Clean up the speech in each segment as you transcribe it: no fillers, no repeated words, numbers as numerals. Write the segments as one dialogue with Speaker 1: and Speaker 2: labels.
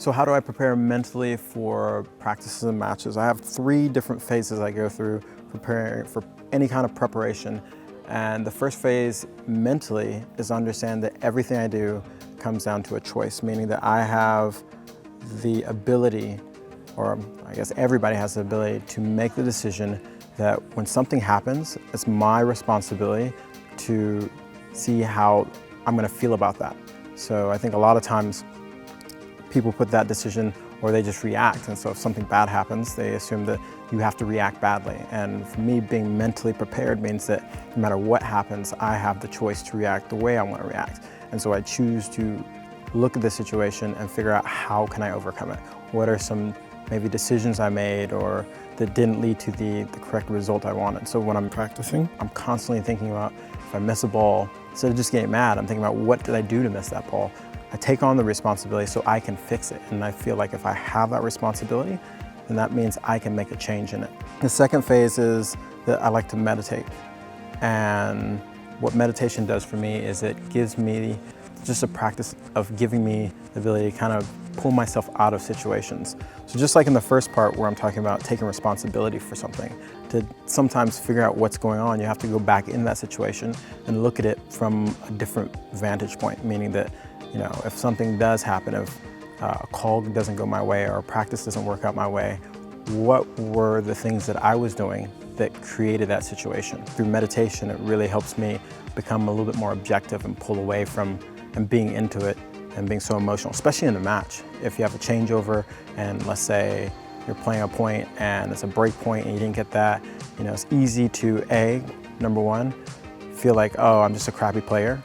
Speaker 1: So how do I prepare mentally for practices and matches? I have 3 different phases I go through preparing for any kind of preparation. And the first phase mentally is understand that everything I do comes down to a choice, meaning that I have the ability, or I guess everybody has the ability to make the decision that when something happens, it's my responsibility to see how I'm going to feel about that. So I think a lot of times people put that decision, or they just react. And so if something bad happens, they assume that you have to react badly. And for me, being mentally prepared means that no matter what happens, I have the choice to react the way I want to react. And so I choose to look at the situation and figure out how can I overcome it. What are some maybe decisions I made or that didn't lead to the correct result I wanted. So when I'm practicing, I'm constantly thinking about if I miss a ball, instead of just getting mad, I'm thinking about what did I do to miss that ball? I take on the responsibility so I can fix it. And I feel like if I have that responsibility, then that means I can make a change in it. The second phase is that I like to meditate. And what meditation does for me is it gives me just a practice of giving me the ability to kind of pull myself out of situations. So just like in the first part where I'm talking about taking responsibility for something, to sometimes figure out what's going on, you have to go back in that situation and look at it from a different vantage point, meaning that, you know, if something does happen, if a call doesn't go my way or a practice doesn't work out my way, what were the things that I was doing that created that situation? Through meditation, it really helps me become a little bit more objective and pull away from and being into it and being so emotional, especially in a match. If you have a changeover and let's say you're playing a point and it's a break point and you didn't get that, you know, it's easy to number one, feel like, oh, I'm just a crappy player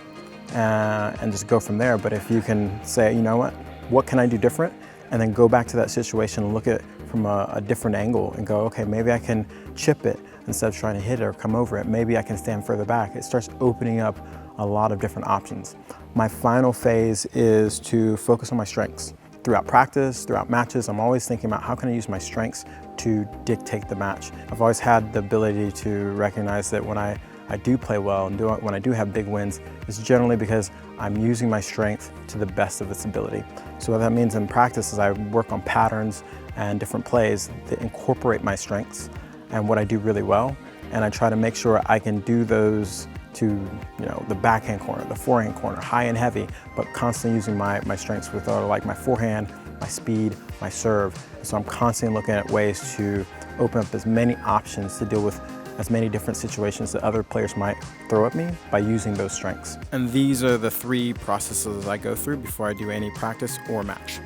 Speaker 1: and just go from there. But if you can say, you know what can I do different? And then go back to that situation and look at it from a different angle and go, okay, maybe I can chip it instead of trying to hit it or come over it. Maybe I can stand further back. It starts opening up a lot of different options. My final phase is to focus on my strengths. Throughout practice, throughout matches, I'm always thinking about how can I use my strengths to dictate the match. I've always had the ability to recognize that when I do play well and when I do have big wins, it's generally because I'm using my strength to the best of its ability. So what that means in practice is I work on patterns and different plays that incorporate my strengths and what I do really well, and I try to make sure I can do those to, you know, the backhand corner, the forehand corner, high and heavy, but constantly using my strengths with like my forehand, my speed, my serve. So I'm constantly looking at ways to open up as many options to deal with as many different situations that other players might throw at me by using those strengths. And these are the 3 processes I go through before I do any practice or match.